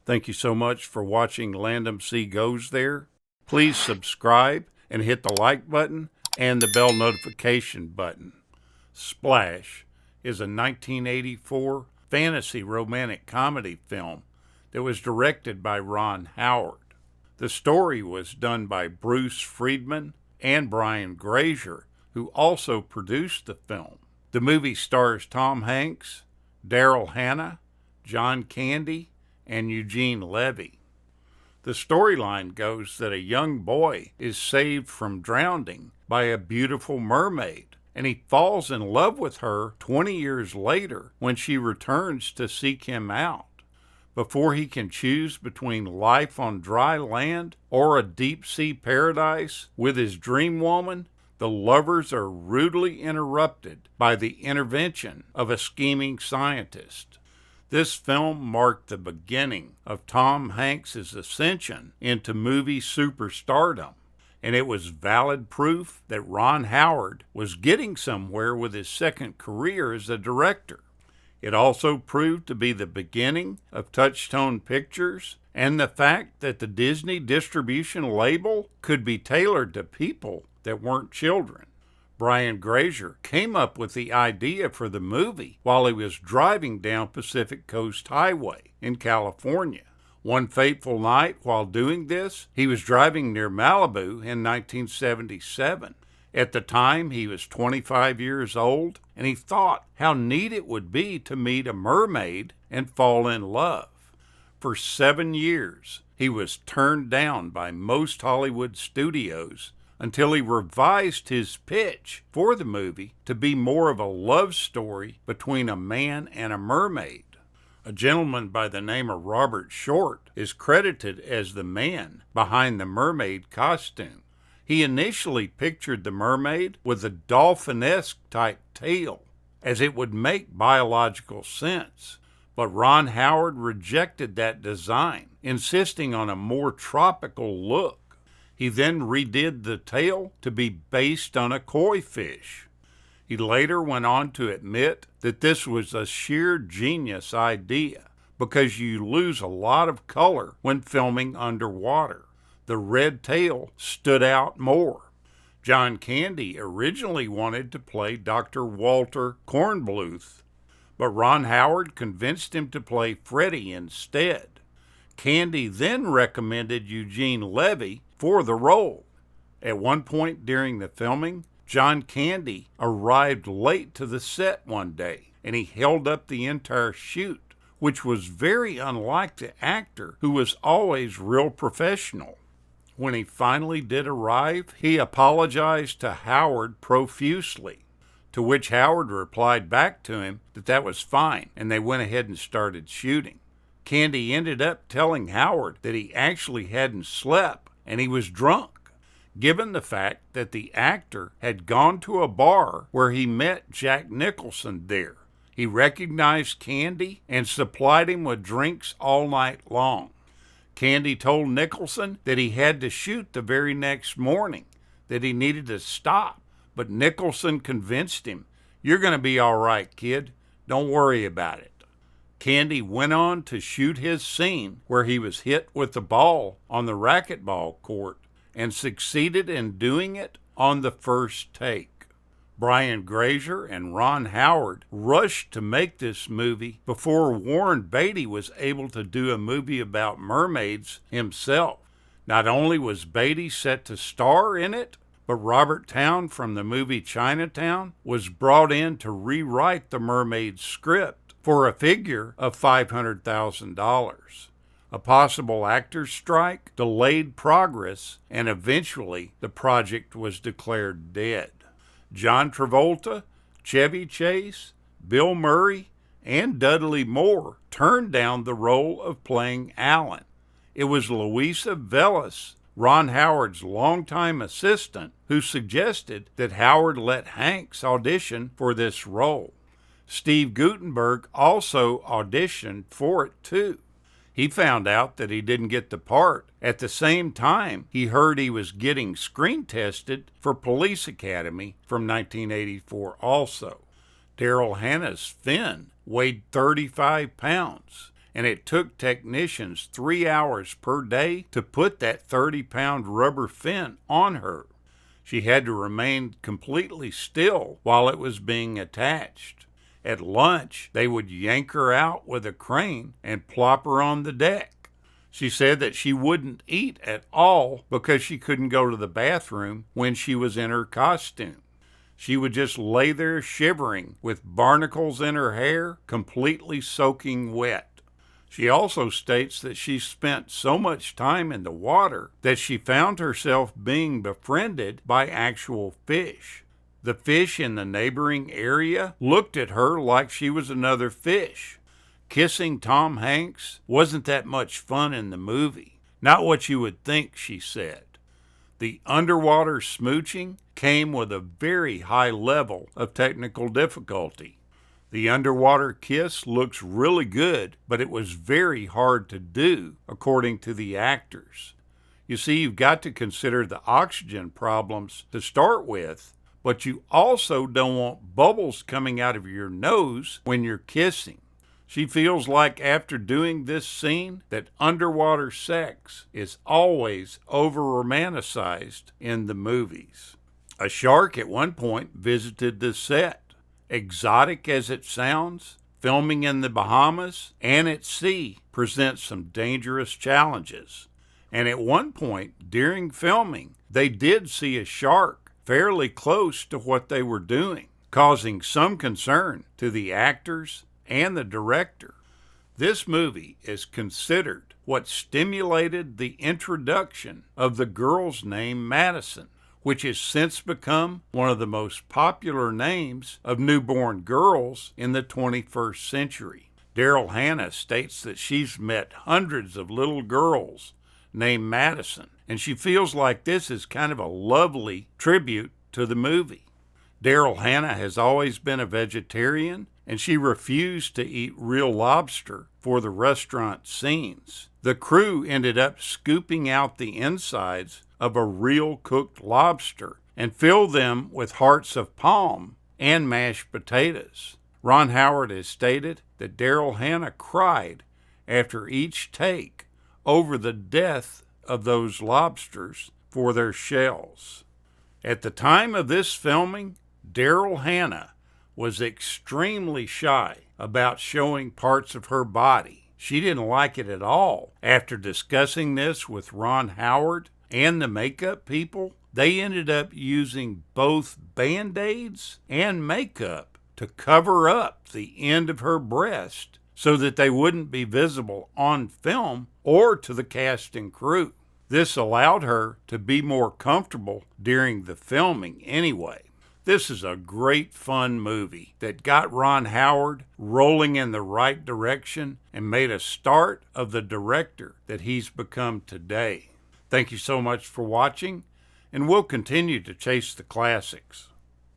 Thank you so much for watching Landumc Goes There. Please subscribe and hit the like button and the bell notification button. Splash is a 1984 fantasy romantic comedy film that was directed by Ron Howard. The story was done by Bruce Friedman and Brian Grazer, who also produced the film. The movie stars Tom Hanks, Daryl Hannah, John Candy, and Eugene Levy. The storyline goes that a young boy is saved from drowning by a beautiful mermaid, and he falls in love with her 20 years later when she returns to seek him out. Before he can choose between life on dry land or a deep-sea paradise with his dream woman, the lovers are rudely interrupted by the intervention of a scheming scientist. This film marked the beginning of Tom Hanks' ascension into movie superstardom, and it was valid proof that Ron Howard was getting somewhere with his second career as a director. It also proved to be the beginning of Touchstone Pictures and the fact that the Disney distribution label could be tailored to people that weren't children. Brian Grazer came up with the idea for the movie while he was driving down Pacific Coast Highway in California. One fateful night while doing this, he was driving near Malibu in 1977. At the time, he was 25 years old, and he thought how neat it would be to meet a mermaid and fall in love. For 7 years, he was turned down by most Hollywood studios until he revised his pitch for the movie to be more of a love story between a man and a mermaid. A gentleman by the name of Robert Short is credited as the man behind the mermaid costume. He initially pictured the mermaid with a dolphin-esque type tail, as it would make biological sense, but Ron Howard rejected that design, insisting on a more tropical look. He then redid the tail to be based on a koi fish. He later went on to admit that this was a sheer genius idea because you lose a lot of color when filming underwater. The red tail stood out more. John Candy originally wanted to play Dr. Walter Kornbluth, but Ron Howard convinced him to play Freddie instead. Candy then recommended Eugene Levy for the role. At one point during the filming, John Candy arrived late to the set one day, and he held up the entire shoot, which was very unlike the actor, who was always real professional. When he finally did arrive, he apologized to Howard profusely, to which Howard replied back to him that that was fine, and they went ahead and started shooting. Candy ended up telling Howard that he actually hadn't slept and he was drunk, given the fact that the actor had gone to a bar where he met Jack Nicholson there. He recognized Candy and supplied him with drinks all night long. Candy told Nicholson that he had to shoot the very next morning, that he needed to stop, but Nicholson convinced him, "You're going to be all right, kid. Don't worry about it." Candy went on to shoot his scene where he was hit with the ball on the racquetball court and succeeded in doing it on the first take. Brian Grazer and Ron Howard rushed to make this movie before Warren Beatty was able to do a movie about mermaids himself. Not only was Beatty set to star in it, but Robert Towne from the movie Chinatown was brought in to rewrite the mermaid script for a figure of $500,000. A possible actors' strike delayed progress, and eventually the project was declared dead. John Travolta, Chevy Chase, Bill Murray, and Dudley Moore turned down the role of playing Alan. It was Louisa Velis, Ron Howard's longtime assistant, who suggested that Howard let Hanks audition for this role. Steve Guttenberg also auditioned for it too. He found out that he didn't get the part. At the same time, he heard he was getting screen tested for Police Academy from 1984 also. Daryl Hannah's Finn weighed 35 pounds, and it took technicians 3 hours per day to put that 30-pound rubber fin on her. She had to remain completely still while it was being attached. At lunch, they would yank her out with a crane and plop her on the deck. She said that she wouldn't eat at all because she couldn't go to the bathroom when she was in her costume. She would just lay there shivering with barnacles in her hair, completely soaking wet. She also states that she spent so much time in the water that she found herself being befriended by actual fish. The fish in the neighboring area looked at her like she was another fish. Kissing Tom Hanks wasn't that much fun in the movie. Not what you would think, she said. The underwater smooching came with a very high level of technical difficulty. The underwater kiss looks really good, but it was very hard to do, according to the actors. You see, you've got to consider the oxygen problems to start with, but you also don't want bubbles coming out of your nose when you're kissing. She feels like after doing this scene that underwater sex is always over-romanticized in the movies. A shark at one point visited the set. Exotic as it sounds, filming in the Bahamas and at sea presents some dangerous challenges. And at one point during filming, they did see a shark fairly close to what they were doing, causing some concern to the actors and the director. This movie is considered what stimulated the introduction of the girl's name Madison, which has since become one of the most popular names of newborn girls in the 21st century. Daryl Hannah states that she's met hundreds of little girls named Madison, and she feels like this is kind of a lovely tribute to the movie. Daryl Hannah has always been a vegetarian, and she refused to eat real lobster for the restaurant scenes. The crew ended up scooping out the insides of a real cooked lobster and filled them with hearts of palm and mashed potatoes. Ron Howard has stated that Daryl Hannah cried after each take over the death of those lobsters for their shells. At the time of this filming, Daryl Hannah was extremely shy about showing parts of her body. She didn't like it at all. After discussing this with Ron Howard and the makeup people, they ended up using both Band-Aids and makeup to cover up the end of her breast so that they wouldn't be visible on film or to the cast and crew. This allowed her to be more comfortable during the filming anyway. This is a great fun movie that got Ron Howard rolling in the right direction and made a start of the director that he's become today. Thank you so much for watching, and we'll continue to chase the classics.